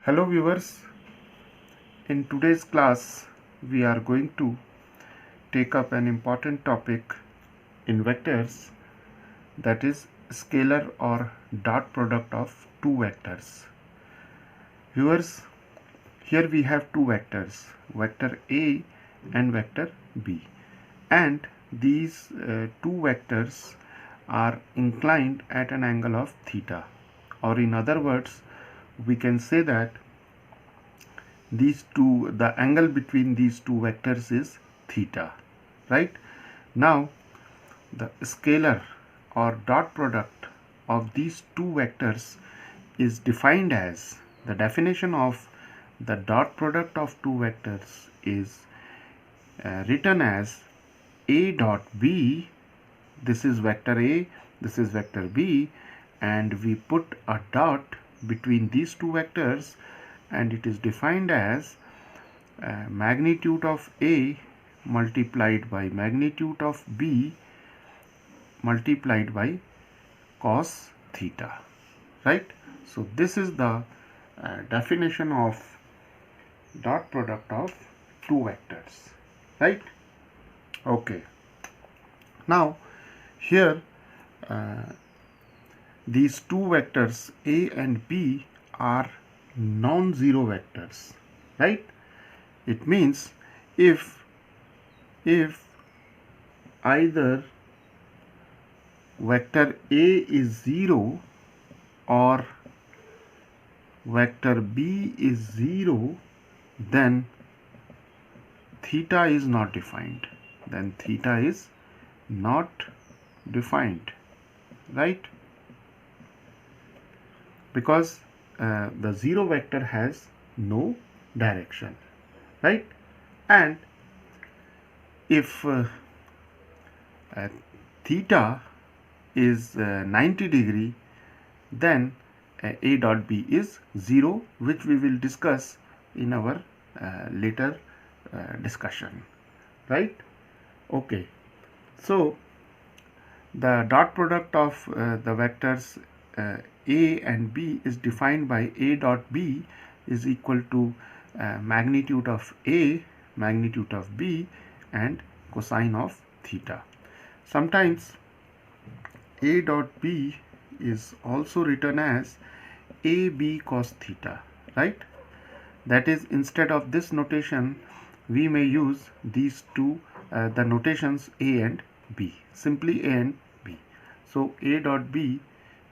Hello viewers, in today's class we are going to take up an important topic in vectors, that is scalar or dot product of two vectors. Viewers, here we have two vectors, vector A and vector B, and these two vectors are inclined at an angle of theta, or in other words we can say that the angle between these two vectors is theta, right? Now the scalar or dot product of these two vectors is defined as, the definition of the dot product of two vectors is written as A dot B. This is vector A, this is vector B, and we put a dot between these two vectors, and it is defined as magnitude of A multiplied by magnitude of B multiplied by cos theta, right? So this is the definition of dot product of two vectors, right? Okay, now here these two vectors A and B are non-zero vectors, right? It means if either vector A is 0 or vector B is 0, then theta is not defined. Then theta is not defined, right? Because the 0 vector has no direction, right? And if theta is 90 degree, then A dot B is 0, which we will discuss in our later discussion, right? Okay, so the dot product of the vectors A and B is defined by A dot B is equal to magnitude of A, magnitude of B, and cosine of theta. Sometimes A dot B is also written as AB cos theta, right? That is, instead of this notation we may use these two the notations A and B, simply A and B. So A dot B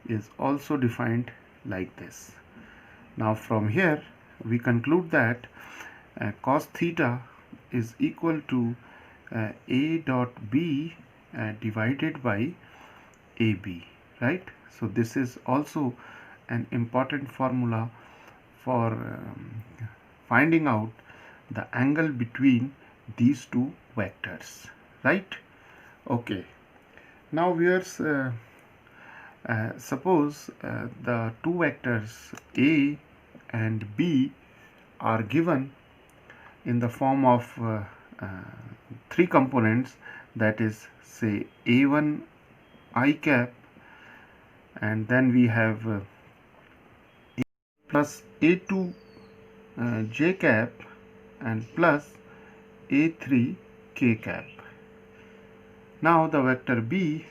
is also defined like this. Now from here we conclude that cos theta is equal to A dot B divided by AB, right? So this is also an important formula for finding out the angle between these two vectors, right? Okay, now viewers, suppose the two vectors A and B are given in the form of three components, that is, say A1 I cap, and then we have A plus A2 j cap and plus A3 k cap. Now the vector B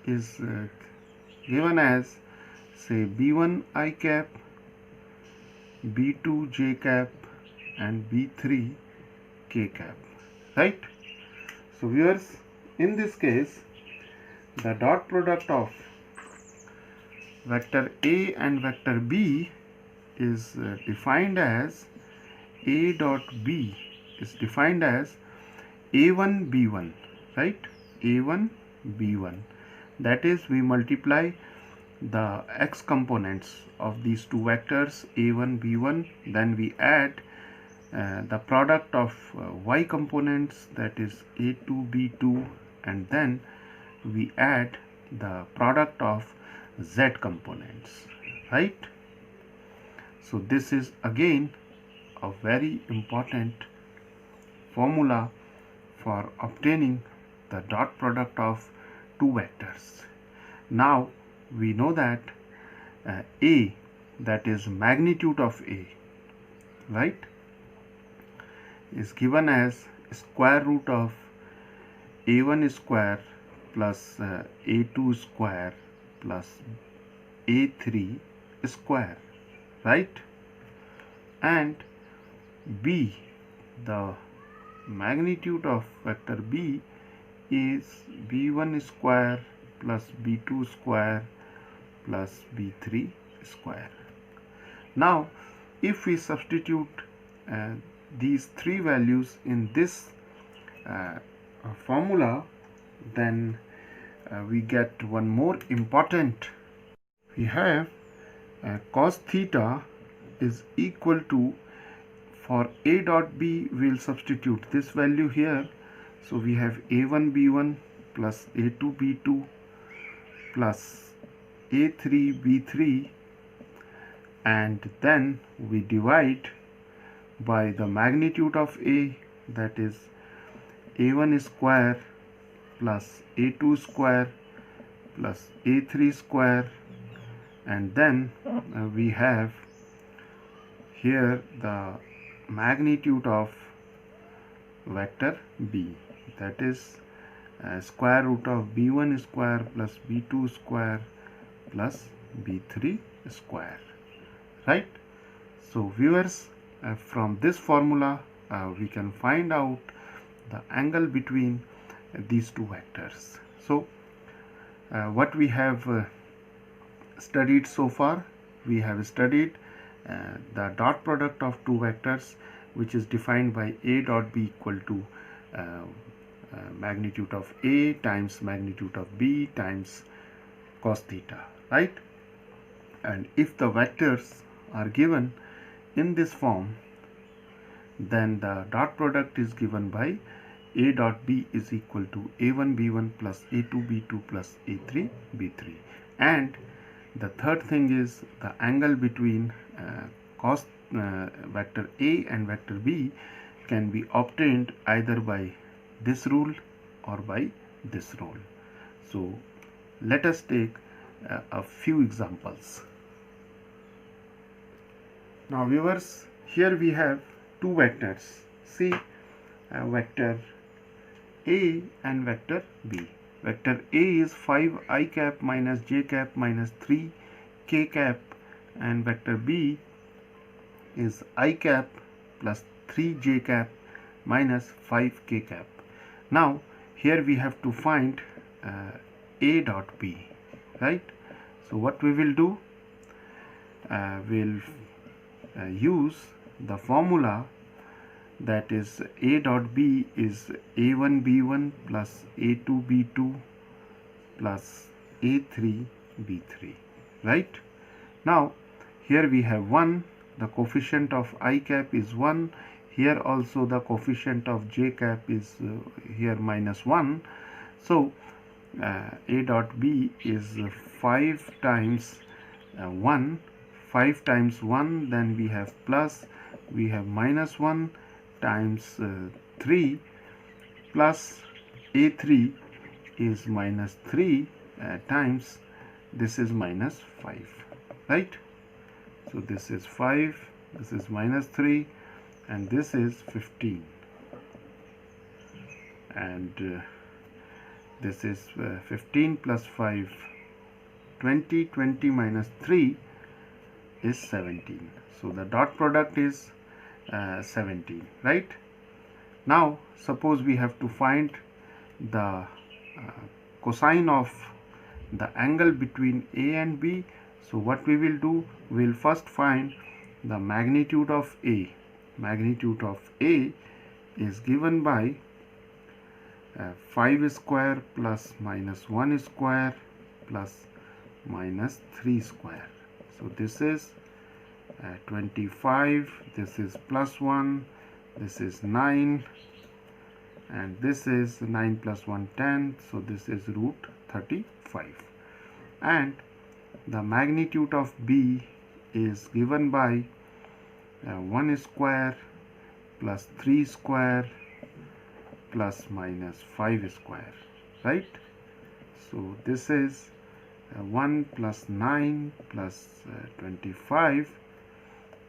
is given as, say, B1 I cap, B2 j cap, and B3 k cap, right? So viewers, in this case the dot product of vector A and vector B is defined as A dot B is defined as A1 B1, right? A1 B1, that is, we multiply the x components of these two vectors A1 B1, then we add the product of y components, that is A2 B2, and then we add the product of z components, right? So this is again a very important formula for obtaining the dot product of two vectors. Now we know that A, that is magnitude of A, right, is given as square root of a1 square plus a2 square plus a3 square, right? And b, the magnitude of vector b is b1 square plus b2 square plus b3 square. Now if we substitute uh, these three values in this formula, then we get one more important. We have cos theta is equal to, for a dot b we'll substitute this value here, so we have a1 b1 plus a2 b2 plus a3 b3, and then we divide by the magnitude of a, that is a1 square plus a2 square plus a3 square, and then we have here the magnitude of vector b, that is square root of b1 square plus b2 square plus b3 square, right? So viewers, from this formula we can find out the angle between these two vectors. So what we have studied so far, we have studied the dot product of two vectors, which is defined by a dot b equal to magnitude of a times magnitude of b times cos theta, right? And if the vectors are given in this form, then the dot product is given by a dot b is equal to a1 b1 plus a2 b2 plus a3 b3. And the third thing is the angle between cos vector a and vector b can be obtained either by this rule or by this rule. So let us take a few examples. Now viewers, here we have two vectors. See, vector a and vector b. Vector a is 5 I cap minus j cap minus 3 k cap, and vector b is I cap plus 3 j cap minus 5 k cap. Now here we have to find a dot b, right? So what we will do, we'll use the formula, that is a dot b is a1 b1 plus a2 b2 plus a3 b3, right? Now here we have 1, the coefficient of I cap is 1, here also the coefficient of j cap is here minus 1. So a dot b is 5 times 1, 5 times 1, then we have plus, we have minus 1 times 3 plus a3 is minus 3 times, this is minus 5, right? So this is 5, this is minus 3, and this is 15, and this is 15 plus 5, 20, 20 minus 3 is 17. So the dot product is 17, right? Now suppose we have to find the cosine of the angle between a and b. So what we will do, we will first find the magnitude of a. Magnitude of a is given by 5 square plus minus 1 square plus minus 3 square. So this is 25, this is plus 1, this is 9, and this is 9 plus 1, 10, so this is root 35. And the magnitude of b is given by 1 square plus 3 square plus minus 5 square, right? So this is 1 plus 9 plus 25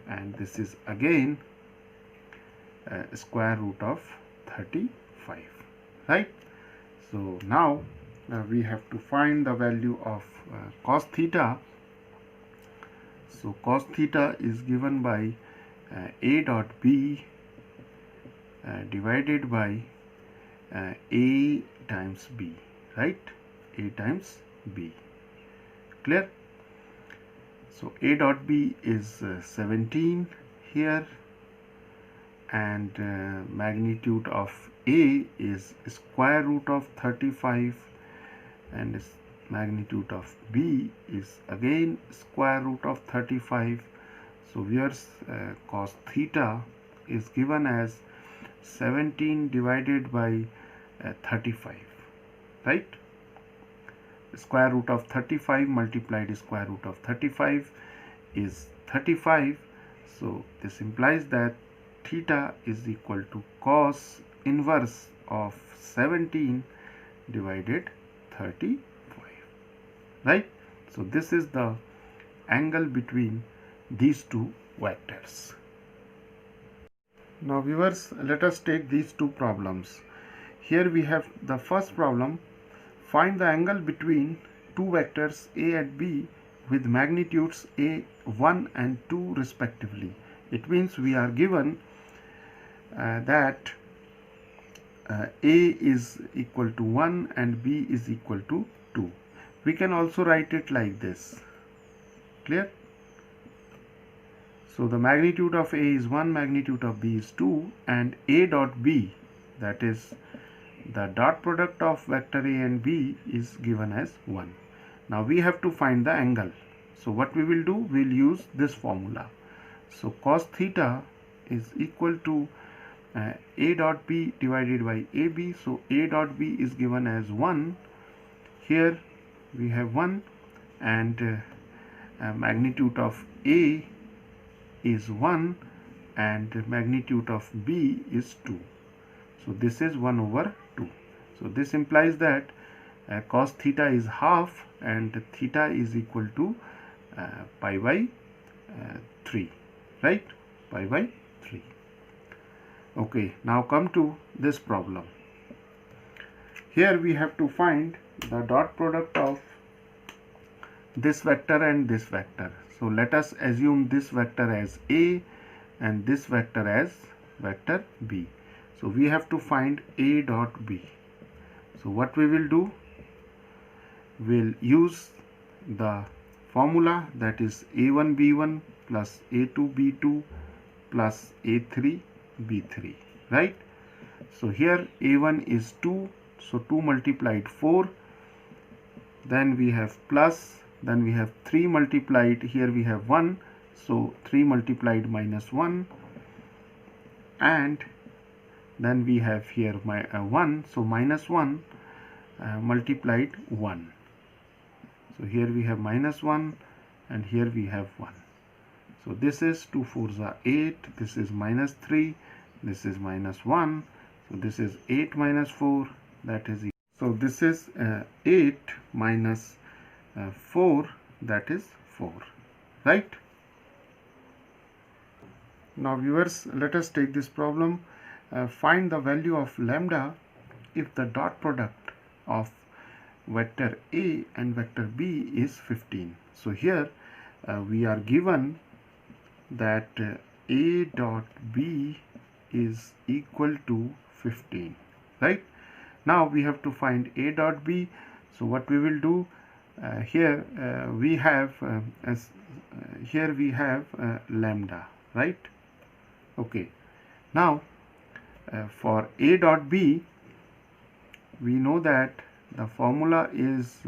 and this is again square root of 35, right? So now we have to find the value of cos theta. So cos theta is given by a dot b divided by a times b, right? A times b. Clear? So a dot b is 17 here, and magnitude of a is square root of 35, and magnitude of b is again square root of 35. So here's cos theta is given as 17 divided by 35, right? Square root of 35 multiplied square root of 35 is 35. So this implies that theta is equal to cos inverse of 17 divided 35, right? So this is the angle between these two vectors. Now viewers, let us take these two problems. Here we have the first problem. Find the angle between two vectors a and b with magnitudes a1 and 2 respectively. It means we are given that a is equal to 1 and b is equal to 2. We can also write it like this. Clear? So the magnitude of a is 1, magnitude of b is 2, and a dot b, that is the dot product of vector a and b, is given as 1. Now we have to find the angle. So what we will do, we will use this formula. So cos theta is equal to a dot b divided by ab. So a dot b is given as 1. Here we have 1, and magnitude of a is 1 and magnitude of b is 2. So this is 1 over 2. So this implies that cos theta is half and theta is equal to pi by 3, right? Pi by 3. Okay, now come to this problem. Here we have to find the dot product of this vector and this vector. So let us assume this vector as a and this vector as vector b. So we have to find a dot b. So what we will do, we'll use the formula, that is a1 b1 plus a2 b2 plus a3 b3, right? So here a1 is 2, so 2 multiplied 4, then we have plus, then we have 3 multiplied, here we have 1, so 3 multiplied minus 1, and then we have here 1, so minus 1 multiplied 1. So here we have minus 1 and here we have 1. So this is 2 4s are 8, this is minus 3, this is minus 1, so this is 8 minus 4, that is, so this is 8 minus 4, that is 4, right? Now viewers, let us take this problem. Find the value of lambda if the dot product of vector a and vector b is 15. So here we are given that a dot b is equal to 15, right? Now we have to find a dot b. So what we will do, here we have lambda, right? Okay, now for a dot b, we know that the formula is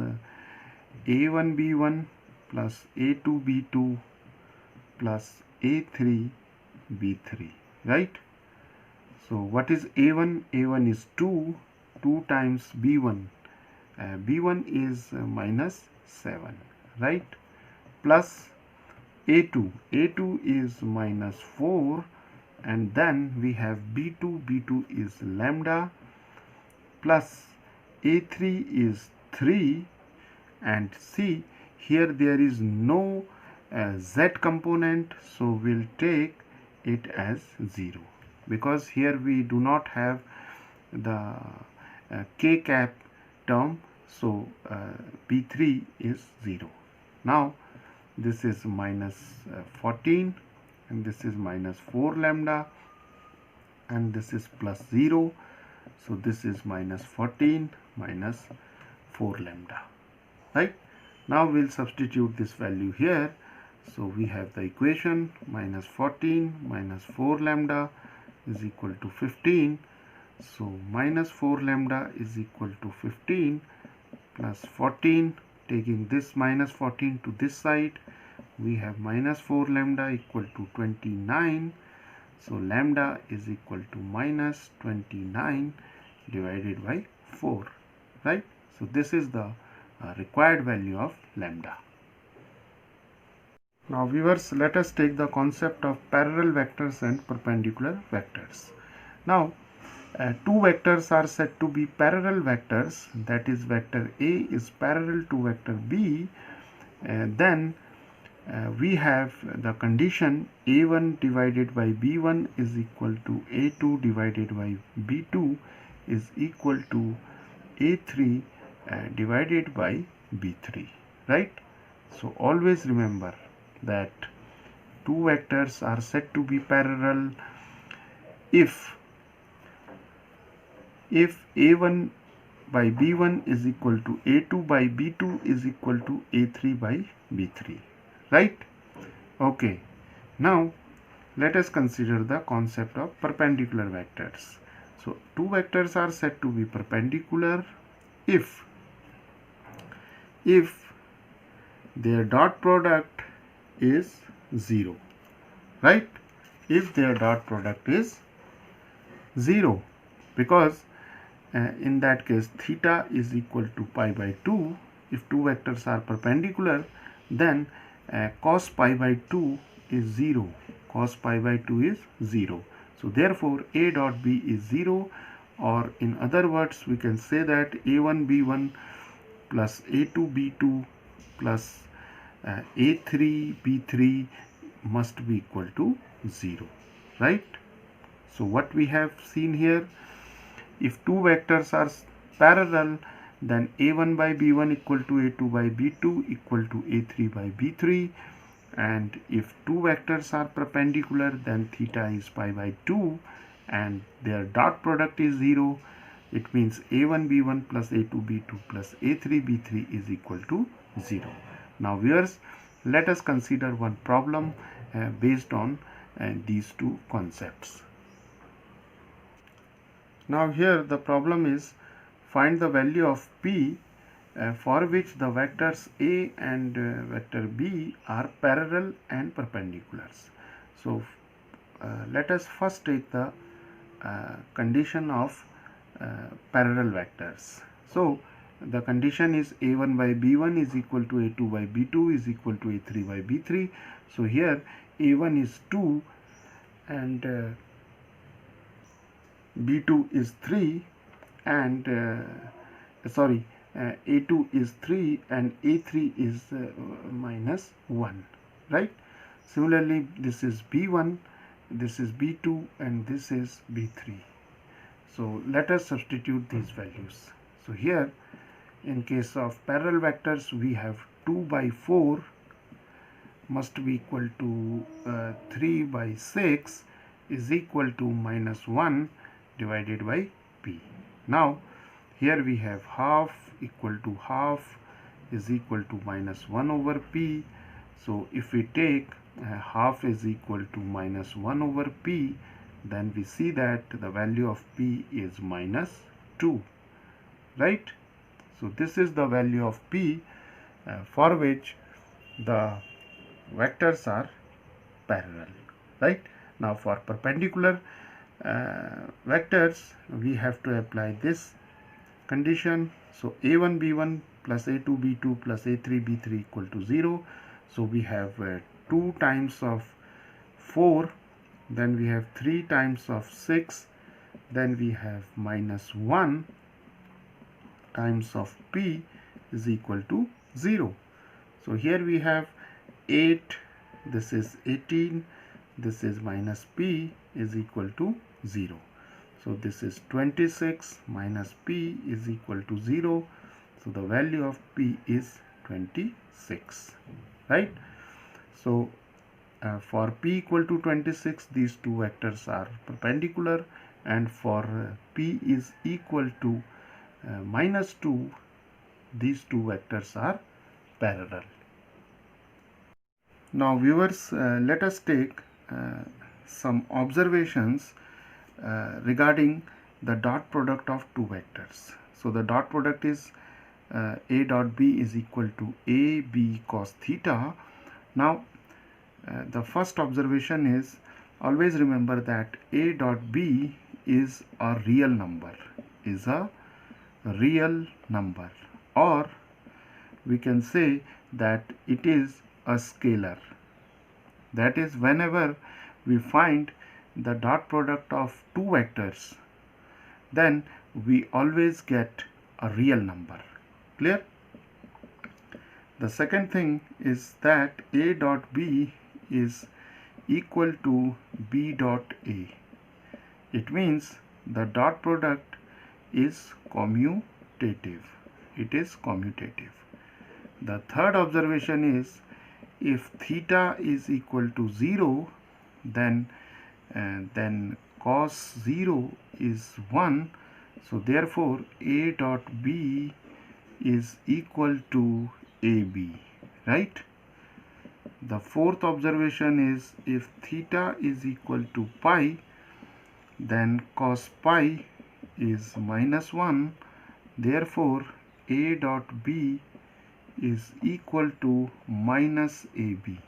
a1 b1 plus a2 b2 plus a3 b3, right? So what is a1? A1 is 2 times b1. B1 is minus 7, right? Plus a2. A2 is minus 4, and then we have b2. B2 is lambda, plus a3 is 3, and see here there is no z component, so we'll take it as 0 because here we do not have the k cap term, so b3 is 0. Now this is minus 14 and this is minus 4 lambda and this is plus 0, so this is minus 14 minus 4 lambda, right? Now we'll substitute this value here, so we have the equation minus 14 minus 4 lambda is equal to 15, so minus 4 lambda is equal to 15 plus 14, taking this minus 14 to this side, we have minus 4 lambda equal to 29, so lambda is equal to minus 29 divided by 4, right? So this is the required value of lambda. Now viewers, let us take the concept of parallel vectors and perpendicular vectors. Now two vectors are said to be parallel vectors, that is vector A is parallel to vector B, then we have the condition A1 divided by B1 is equal to A2 divided by B2 is equal to A3 divided by B3, right? So always remember that two vectors are said to be parallel if A1 by B1 is equal to A2 by B2 is equal to A3 by B3, right? Okay, now let us consider the concept of perpendicular vectors. So two vectors are said to be perpendicular if their dot product is 0, right? If their dot product is 0, because in that case theta is equal to pi by 2. If two vectors are perpendicular, then cos pi by 2 is 0. Cos pi by 2 is 0. So therefore A dot B is 0, or in other words we can say that A1 B1 plus A2 B2 plus A3 B3 must be equal to 0, right? So what we have seen here, if two vectors are parallel, then A1 by B1 equal to A2 by B2 equal to A3 by B3, and if two vectors are perpendicular, then theta is pi by 2 and their dot product is 0. It means A1 B1 plus A2 B2 plus A3 B3 is equal to 0. Now viewers, let us consider one problem based on these two concepts. Now here the problem is find the value of P for which the vectors A and vector B are parallel and perpendiculars. So let us first take the condition of parallel vectors. So the condition is A1 by B1 is equal to A2 by B2 is equal to A3 by B3. So here A1 is 2 and B2 is 3 and A2 is 3 and A3 is minus 1, right? Similarly, this is B1, this is B2 and this is B3. So let us substitute these values. So here in case of parallel vectors we have 2 by 4 must be equal to 3 by 6 is equal to minus 1 divided by P. Now here we have half equal to half is equal to minus 1 over P. So if we take half is equal to minus 1 over P, then we see that the value of P is minus 2, right? So this is the value of P for which the vectors are parallel, right? Now for perpendicular vectors we have to apply this condition. So A1 B1 plus A2 B2 plus A3 B3 equal to 0. So we have 2 times of 4, then we have 3 times of 6, then we have minus 1 times of P is equal to 0. So here we have 8 this is 18, this is minus p is equal to 0. So this is 26 minus p is equal to 0. So the value of p is 26, right? So for p equal to 26, these two vectors are perpendicular, and for p is equal to minus 2, these two vectors are parallel. Now viewers, let us take some observations regarding the dot product of two vectors. So the dot product is a dot b is equal to a b cos theta. Now the first observation is, always remember that a dot b is a real number, or we can say that it is a scalar. That is, whenever we find the dot product of two vectors, then we always get a real number. Clear? The second thing is that a dot b is equal to b dot a. It means the dot product is commutative. It is commutative. The third observation is, if theta is equal to 0, then cos 0 is 1. So therefore a dot b is equal to ab, right? The fourth observation is, if theta is equal to pi, then cos pi is minus 1. Therefore a dot b is equal to minus ab,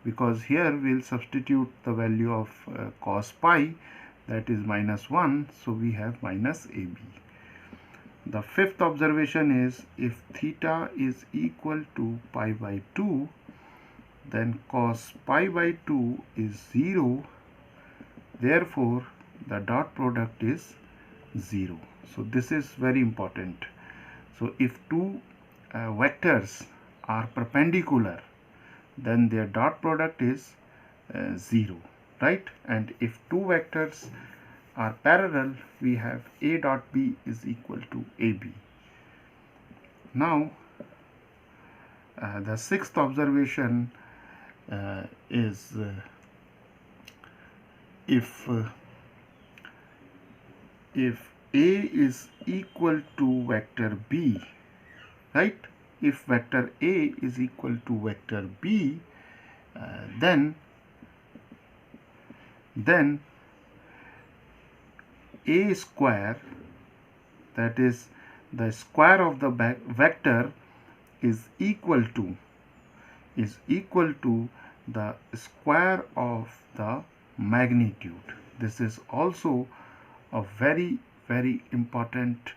because here we'll substitute the value of cos pi, that is minus 1, so we have minus ab. The fifth observation is, if theta is equal to pi by 2, then cos pi by 2 is 0. Therefore the dot product is 0. So this is very important. So if two vectors are perpendicular, then their dot product is 0, right? And if two vectors are parallel, we have a dot b is equal to ab. Now the sixth observation is, if a is equal to vector b, right? If vector a is equal to vector b, then a square, that is the square of the vector, is equal to the square of the magnitude. This is also a very important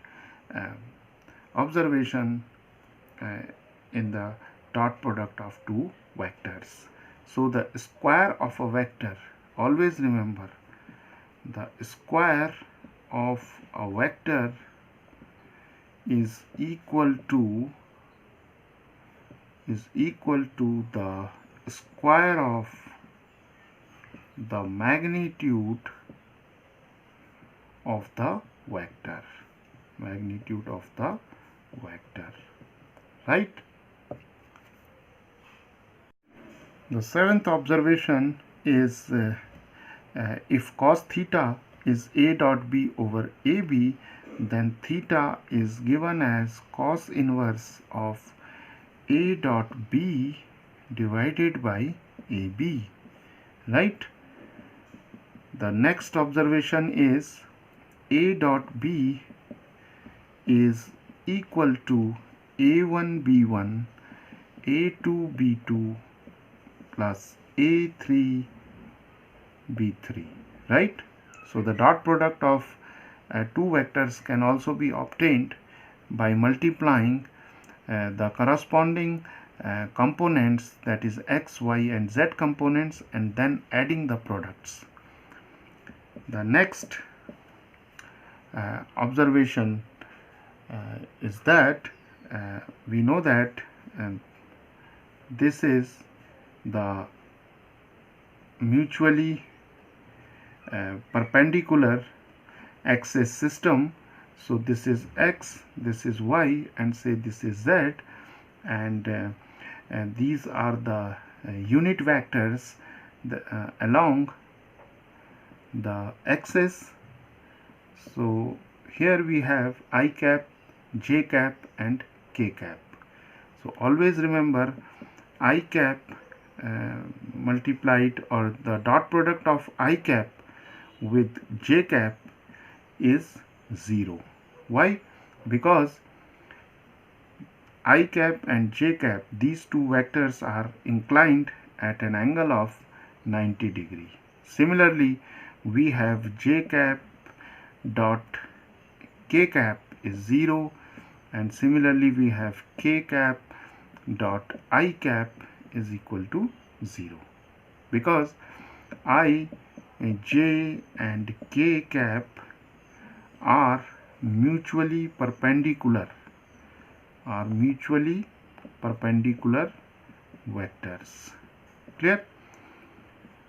observation in the dot product of two vectors. So the square of a vector, always remember, the square of a vector is equal to the square of the magnitude of the vector, right? The seventh observation is, if cos theta is a dot b over ab, then theta is given as cos inverse of a dot b divided by ab, right? The next observation is, a dot b is equal to a1 b1 a2 b2 plus a3 b3, right? So the dot product of two vectors can also be obtained by multiplying the corresponding components, that is x, y and z components, and then adding the products. The next observation is that we know that this is the mutually perpendicular axis system. So this is x, this is y, and say this is z, and these are the unit vectors along the axis. So here we have I cap, j cap, and k cap. So always remember I cap multiplied, or the dot product of I cap with j cap is 0. Why? Because I cap and j cap, these two vectors are inclined at an angle of 90 degree. Similarly, we have j cap dot k cap is 0, and similarly we have k cap dot I cap is equal to 0, because I, j, and k cap are mutually perpendicular vectors. Clear?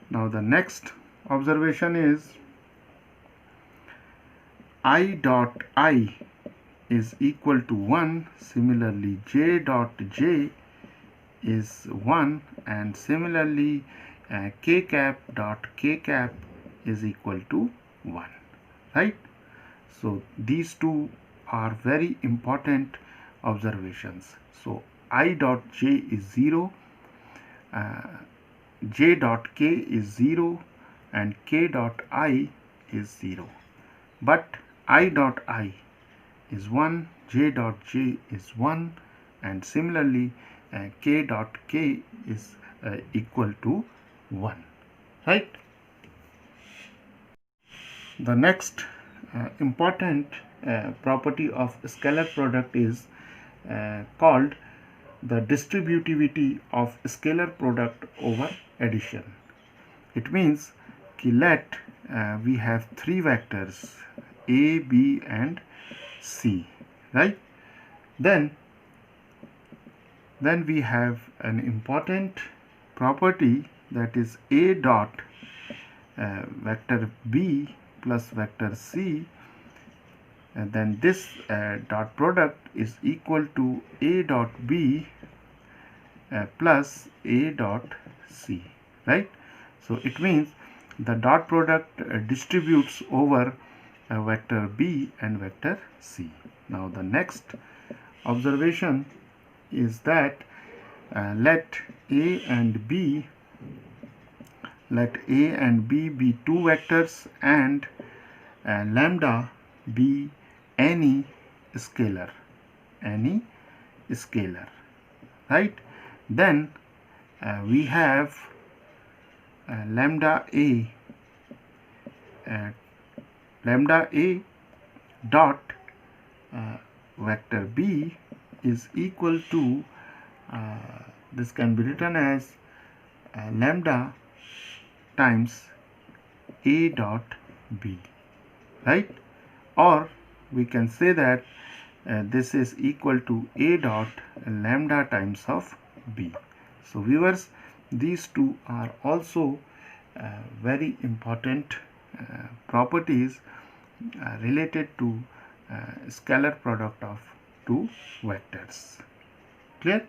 Now the next observation is I dot I is equal to 1. Similarly, j dot j is 1, and similarly k cap dot k cap is equal to 1. Right? So these two are very important observations. So I dot j is 0, j dot k is 0, and k dot I is 0. But I dot I is 1, j dot j is 1, and similarly k dot k is equal to 1. Right? The next important property of scalar product is called the distributivity of scalar product over addition. It means let we have three vectors a, b, and c, right? Then we have an important property, that is a dot vector b plus vector c, and then this dot product is equal to a dot b plus a dot c, right? So it means the dot product distributes over vector b and vector c. Now the next observation is that let a and b be two vectors, and lambda be any scalar, right? Then we have lambda a dot vector b is equal to this can be written as lambda times a dot b, right? Or we can say that this is equal to a dot lambda times of b. So viewers, these two are also very important properties related to scalar product of two vectors. Clear?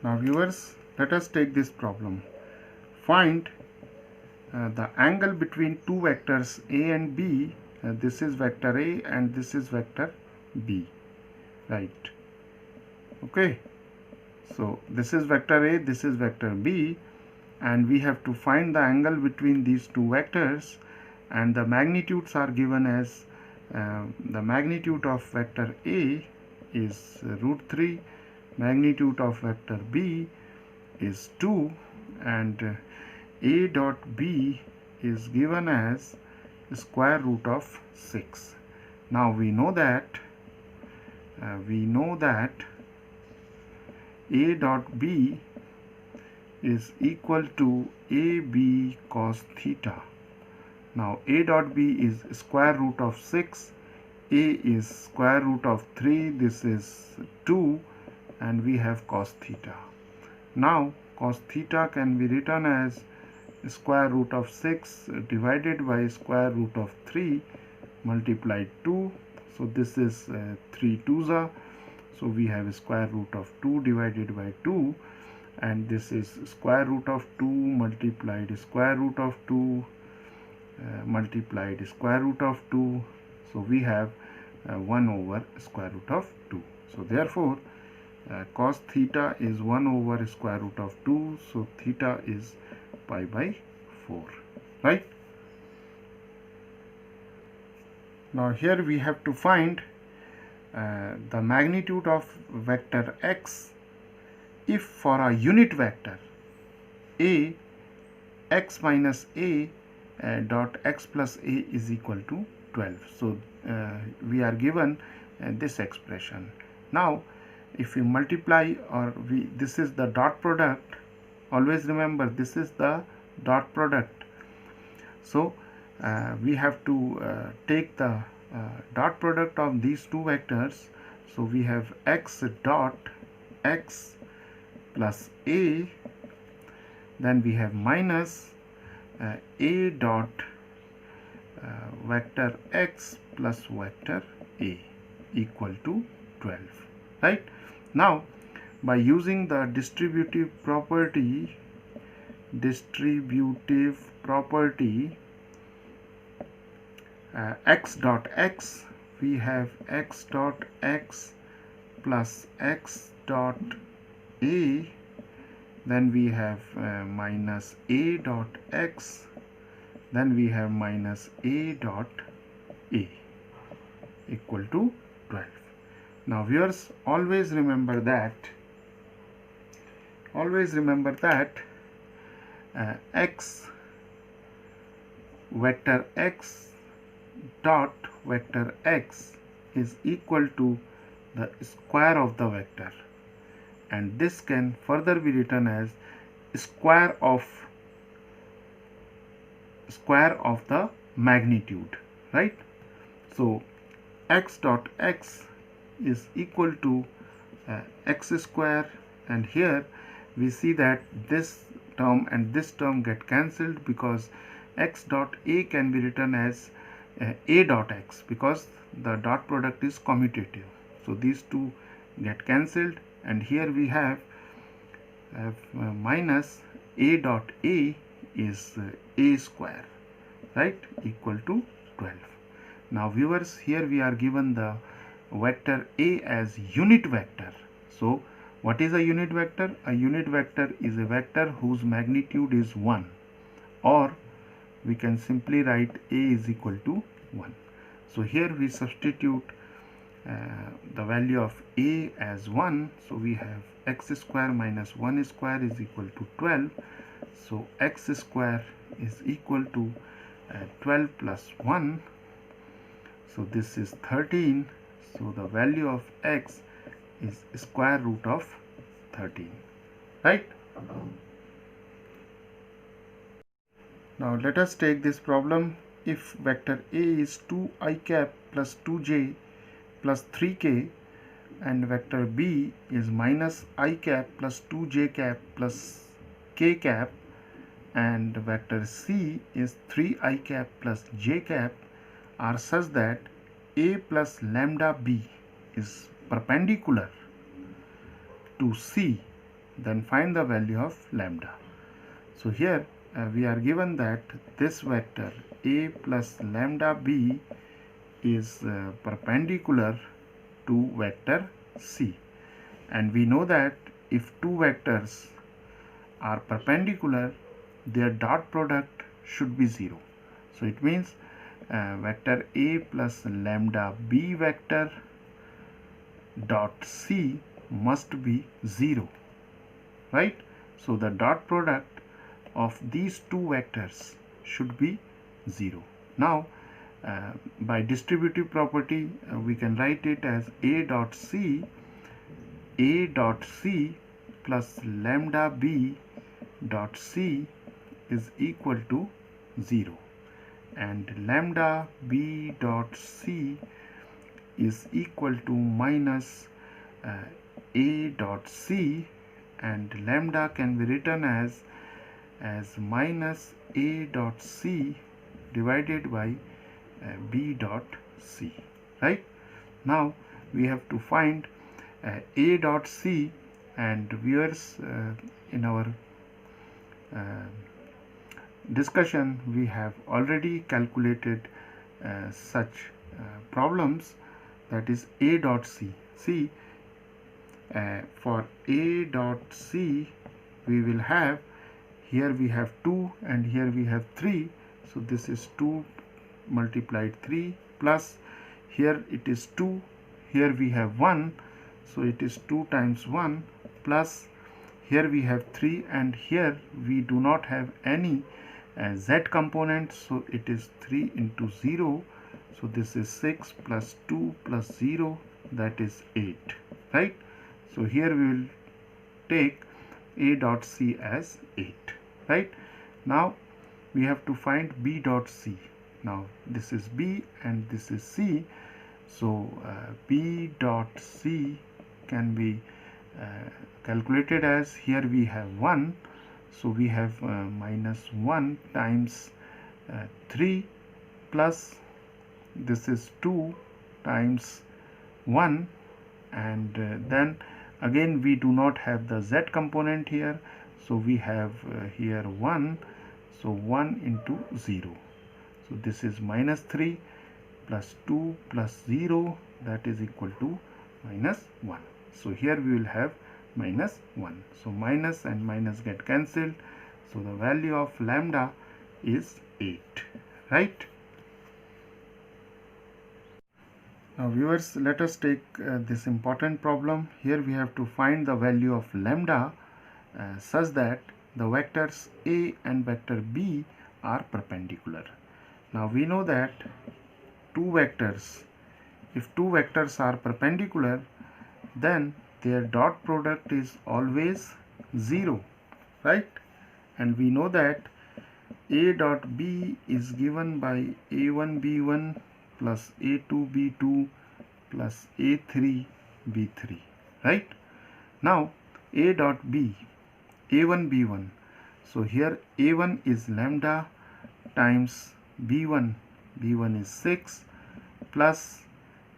Now viewers, let us take this problem. Find the angle between two vectors a and b. This is vector a and this is vector b, right? Okay, so this is vector a, this is vector b, and we have to find the angle between these two vectors, and the magnitudes are given as the magnitude of vector a is √3, magnitude of vector b is 2, and a dot b is given as square root of 6. Now we know that a dot b is equal to ab cos theta. Now a dot b is square root of 6, a is square root of 3, this is 2, and we have cos theta. Now cos theta can be written as square root of 6 divided by square root of 3 multiplied 2. So this is 3 2s are. So we have square root of 2 divided by 2, and this is square root of 2 multiplied square root of 2 multiplied square root of 2. So we have 1 over square root of 2. So therefore cos theta is 1 over square root of 2. So theta is pi by 4, right? Now here we have to find the magnitude of vector x if for a unit vector a x minus a dot x plus a is equal to 12. So we are given this expression. Now if we multiply, or this is the dot product, always remember this is the dot product. So we have to take the dot product of these two vectors. So we have x dot x plus a, then we have minus a dot vector x plus vector a equal to 12, right? Now by using the distributive property x dot x, we have x dot x plus x dot a, then we have minus a dot x, then we have minus a dot a equal to 12. Now viewers, always remember that x vector x dot vector x is equal to the square of the vector, and this can further be written as square of the magnitude, right? So x dot x is equal to x square, and here we see that this term and this term get cancelled because x dot a can be written as a dot x because the dot product is commutative. So these two get cancelled, and here we have minus a dot a is a square, right, equal to 12. Now viewers, here we are given the vector a as unit vector. So what is a unit vector? A unit vector is a vector whose magnitude is 1, or we can simply write a is equal to 1. So here we substitute the value of a as 1. So we have x square minus 1 square is equal to 12. So x square is equal to 12 plus 1. So this is 13. So the value of x is square root of 13, right? Now let us take this problem. If vector a is 2i cap plus 2j plus 3k, and vector b is minus I cap plus 2j cap plus k cap, and vector c is 3i cap plus j cap, are such that a plus lambda b is perpendicular to c, then find the value of lambda. So here we are given that this vector a plus lambda b is perpendicular to vector c, and we know that if two vectors are perpendicular, their dot product should be 0. So it means vector a plus lambda b vector dot c must be 0, right? So the dot product of these two vectors should be 0. Now by distributive property we can write it as a dot c plus lambda b dot c is equal to 0, and lambda b dot c is equal to minus a dot c and lambda can be written as minus A dot C divided by B dot C, right? Now we have to find A dot C, and viewers, in our discussion we have already calculated such problems, that is A dot C. See, for A dot C we will have, here we have 2 and here we have 3, so this is 2 multiplied 3 plus here it is 2, here we have 1, so it is 2 times 1 plus here we have 3 and here we do not have any z component, so it is 3 into 0, so this is 6 plus 2 plus 0, that is 8, right? So here we will take A dot C as 8, right? Now we have to find B dot C. Now this is B and this is C, so B dot C can be calculated as, here we have 1, so we have minus 1 times 3 plus this is 2 times 1, and then again we do not have the z component here, so we have here 1, so 1 into 0, so this is minus 3 plus 2 plus 0, that is equal to minus 1. So here we will have minus 1, so minus and minus get cancelled, so the value of lambda is 8, right? Now viewers, let us take this important problem. Here we have to find the value of lambda such that the vectors A and vector B are perpendicular. Now we know that if two vectors are perpendicular, then their dot product is always 0, right? And we know that A dot B is given by A1 B1 plus A2 B2 plus A3 B3, right? Now A dot B, A1 B1, so here A1 is lambda times B1, B1 is 6, plus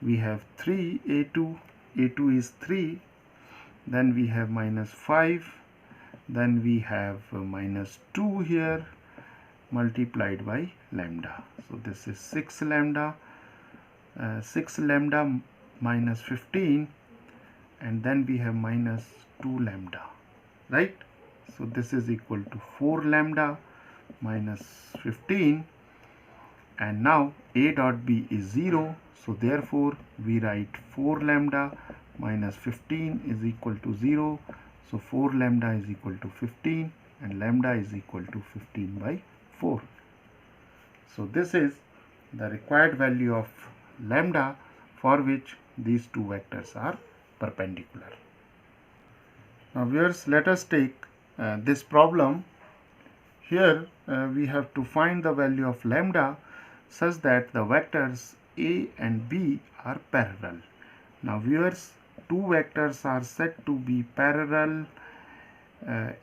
we have 3 A2, A2 is 3, then we have minus 5, then we have minus 2 here multiplied by lambda, so this is 6 lambda, 6 lambda minus 15, and then we have minus 2 lambda, right? So this is equal to 4 lambda minus 15, and now A dot B is 0, so therefore we write 4 lambda minus 15 is equal to 0, so 4 lambda is equal to 15 and lambda is equal to 15 by 4. So this is the required value of lambda for which these two vectors are perpendicular. Now viewers, let us take this problem. Here we have to find the value of lambda such that the vectors A and B are parallel. Now viewers, two vectors are said to be parallel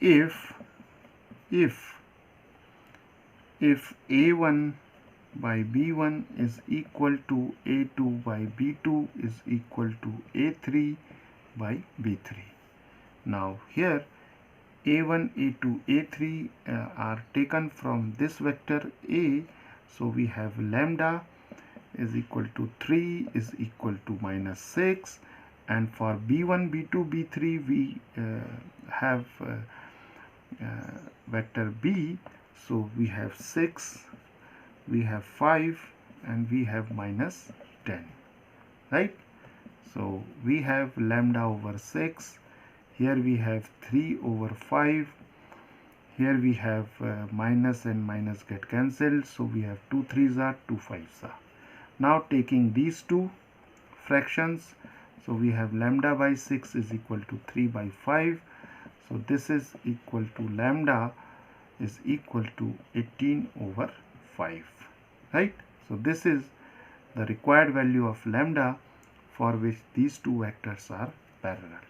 if A1 by B1 is equal to A2 by B2 is equal to A3 by B3. Now here A1, A2, A3 are taken from this vector A, so we have lambda is equal to 3 is equal to minus 6, and for B1, B2, B3 we have vector B, so we have 6, we have 5, and we have minus 10, right? So we have lambda over 6, here we have 3 over 5, here we have minus and minus get cancelled, so we have 2 3s are 2 5s are. Now taking these two fractions, so we have lambda by 6 is equal to 3 by 5, so this is equal to lambda is equal to 18 over 5, right? So this is the required value of lambda for which these two vectors are parallel.